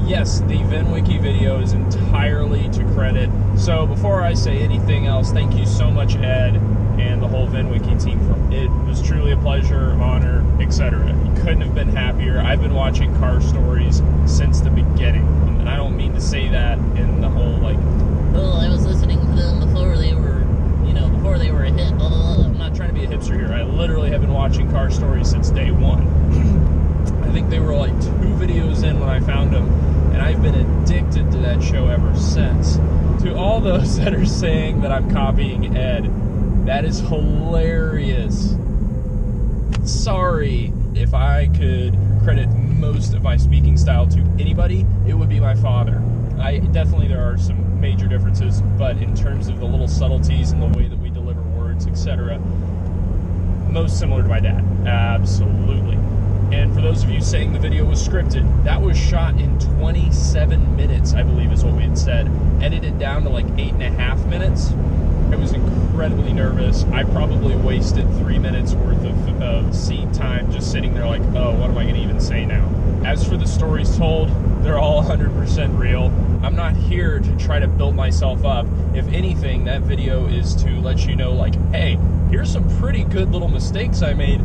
yes, the VinWiki video is entirely to credit. So before I say anything else, thank you so much, Ed, and the whole VinWiki team. It was truly a pleasure, honor, etc. You couldn't have been happier. I've been watching car stories since the beginning, and I don't mean to say that in the whole like, well, I was listening to them before they were, before they were a hit. I'm not trying to be a hipster here. I literally have been watching car stories since day one. I think they were like 2 videos in when I found them, and I've been addicted to that show ever since. To all those that are saying that I'm copying Ed, that is hilarious. Sorry. If I could credit most of my speaking style to anybody, it would be my father. Definitely there are some major differences, but in terms of the little subtleties and the way that we deliver words, etc., most similar to my dad. Absolutely. And for those of you saying the video was scripted, that was shot in 27 minutes, I believe is what we had said, edited down to like 8.5 minutes. I was incredibly nervous. I probably wasted 3 minutes worth of seat time just sitting there like, oh, what am I going to even say now? As for the stories told, they're all 100% real. I'm not here to try to build myself up. If anything, that video is to let you know, like, hey, here's some pretty good little mistakes I made.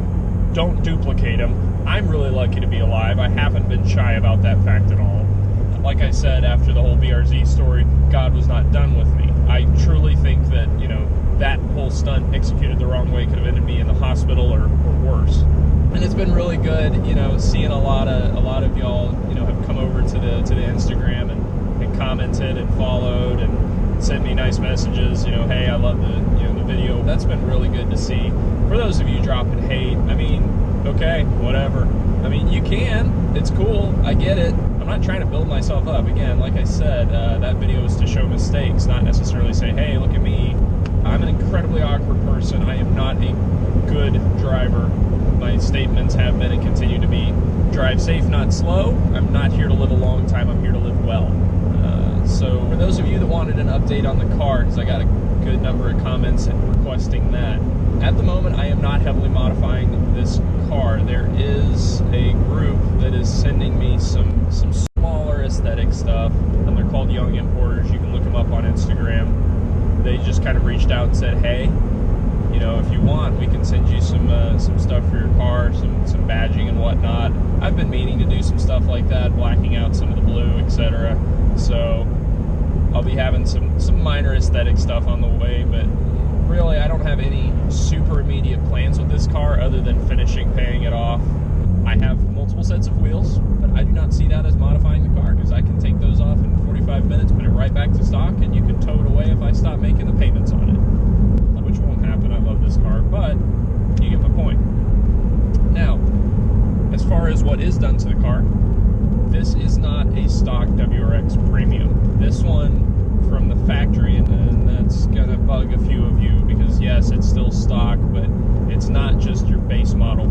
Don't duplicate them. I'm really lucky to be alive. I haven't been shy about that fact at all. Like I said, after the whole BRZ story, God was not done with me. I truly think that, that whole stunt executed the wrong way could have ended me in the hospital or worse. And it's been really good, seeing a lot of y'all, have come over to the Instagram and commented and followed and sent me nice messages, hey, I love the video. That's been really good to see. For those of you dropping hate, I mean, okay, whatever. I mean, you can. It's cool. I get it. I'm not trying to build myself up. Again, like I said, that video is to show mistakes, not necessarily say, hey, look at me. I'm an incredibly awkward person. I am not a good driver. My statements have been and continue to be, drive safe, not slow. I'm not here to live a long time. I'm here to live well. So for those of you that wanted an update on the car, because I got a good number of comments and requesting that, at the moment I am not heavily modifying this car. There is a group that is sending me some smaller aesthetic stuff, and they're called Young Importers. You can look them up on Instagram. They just kind of reached out and said, hey, if you want, we can send you some stuff for your car, some badging and whatnot. I've been meaning to do some stuff like that, blacking out some of the blue, etc. So I'll be having some minor aesthetic stuff on the way, but really I don't have any super immediate plans with this car other than finishing paying it off. I have multiple sets of wheels, but I do not see that as modifying the car, because I can take those off in 45 minutes, put it right back to stock, and you can tow it away if I stop making the payments on it, which won't happen. I love this car, but you get my point. Now, as far as what is done to the car, this is not a stock WRX Premium. This one from the factory, and that's gonna bug a few of you, because yes, it's still stock, but it's not just your base model,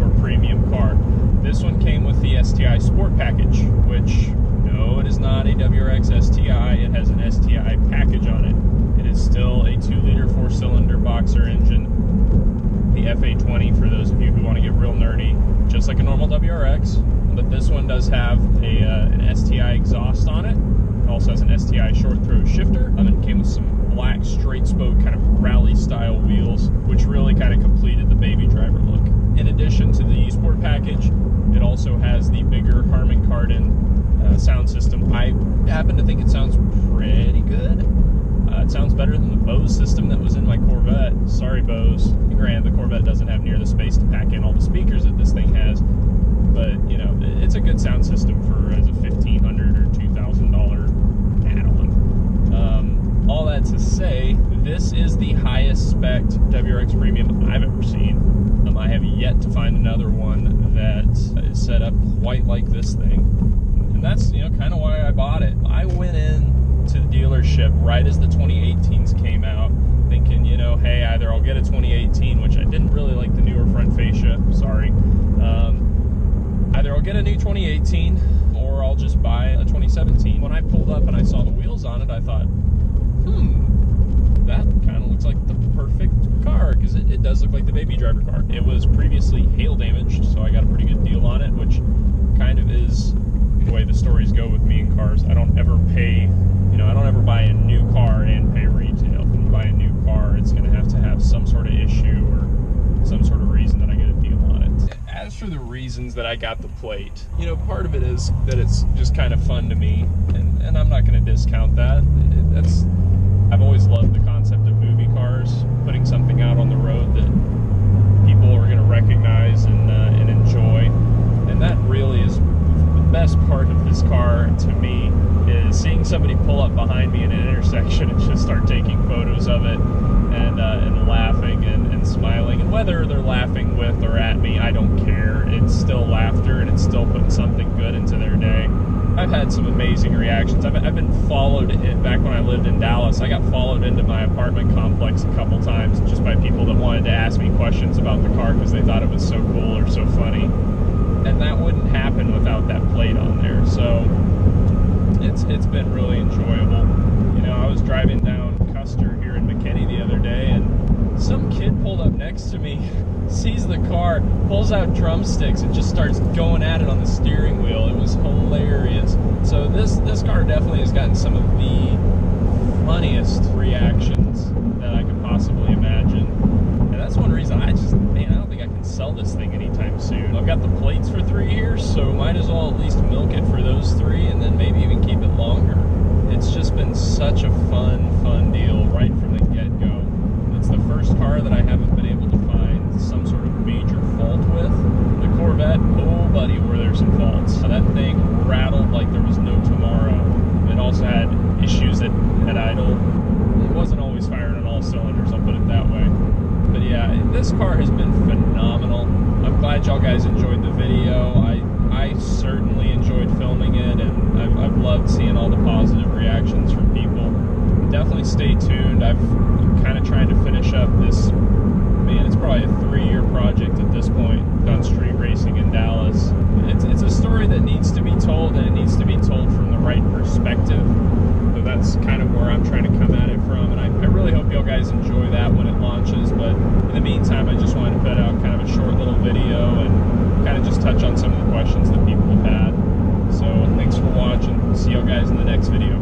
or premium car. This one came with the STI Sport Package, which, no, it is not a WRX STI. It has an STI package on it. It is still a 2-liter 4-cylinder boxer engine, the FA20, for those of you who want to get real nerdy, just like a normal WRX. But this one does have an STI exhaust on it. It also has an STI short throw shifter, and it came with some black straight spoke kind of rally style wheels, which really kind of completed the baby driver look. In addition to the Sport Package, it also has the bigger Harman Kardon sound system. I happen to think it sounds pretty good. It sounds better than the Bose system that was in my Corvette. Sorry, Bose. Granted, the Corvette doesn't have near the space to pack in all the speakers that this thing has, but it's a good sound system for as a $1,500 or $2,000 add-on. All that to say, this is the highest spec WRX Premium I've ever seen. I have yet to find another one that is set up quite like this thing, and that's kind of why I bought it. I went in to the dealership right as the 2018s came out, thinking, hey, either I'll get a 2018, which I didn't really like the newer front fascia, sorry. Either I'll get a new 2018 or I'll just buy a 2017. When I pulled up and I saw the wheels on it, I thought, that kind of looks like the perfect car, because it does look like the baby driver car. It was previously hail damaged, so I got a pretty good deal on it, which kind of is the way the stories go with me in cars. I don't ever pay, you know, I don't ever buy a new car and pay retail. When you buy a new car, it's going to have some sort of issue or some sort of reason that I get a deal on it. As for the reasons that I got the plate, you know, part of it is that it's just kind of fun to me, and I'm not going to discount that. I've always loved the concept of movie cars, putting something out on the road that people are going to recognize and enjoy, and that really is the best part of this car to me, is seeing somebody pull up behind me in an intersection and just start taking photos of it and laughing and smiling. And whether they're laughing with or at me, I don't care. It's still laughter, and it's still putting something good into their day. I've had some amazing reactions. I've been followed back when I lived in Dallas. I got followed into my apartment complex a couple times just by people that wanted to ask me questions about the car because they thought it was so cool or so funny. And that wouldn't happen without that plate on there. So it's been really enjoyable. You know, I was driving down Custer here in McKinney the other day, and some kid pulled up next to me, sees the car, pulls out drumsticks, and just starts going at it on the steering wheel. It was hilarious. So this car definitely has gotten some of the funniest reactions that I could possibly imagine. And that's one reason I don't think I can sell this thing anytime soon. I've got the plates for 3 years, so might as well at least milk it for those 3 and then maybe even keep it longer. It's just been such a fun deal right from the get-go. It's the first car that I haven't been able to find some sort of major fault with. The Corvette, oh buddy, were there some faults. That thing rattled like there was no tomorrow. It also had issues at idle. It wasn't always firing on all cylinders, I'll put it that way. But yeah, this car has been phenomenal. I'm glad y'all guys enjoyed the video. I certainly enjoyed filming it, and I've loved seeing all the positive reactions from people. Definitely stay tuned. I'm kind of trying to finish up this, man, it's probably a 3-year project at this point on street racing in Dallas. It's a story that needs to be told, and it needs to be told from the right perspective. So that's kind of where I'm trying to come at it from, and I really hope y'all guys enjoy that when it launches. But in the meantime, I just wanted to put out kind of a short little video and kind of just touch on some of the questions that people have had. So thanks for watching. See y'all guys in the next video.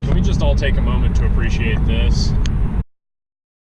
Can we just all take a moment to appreciate this?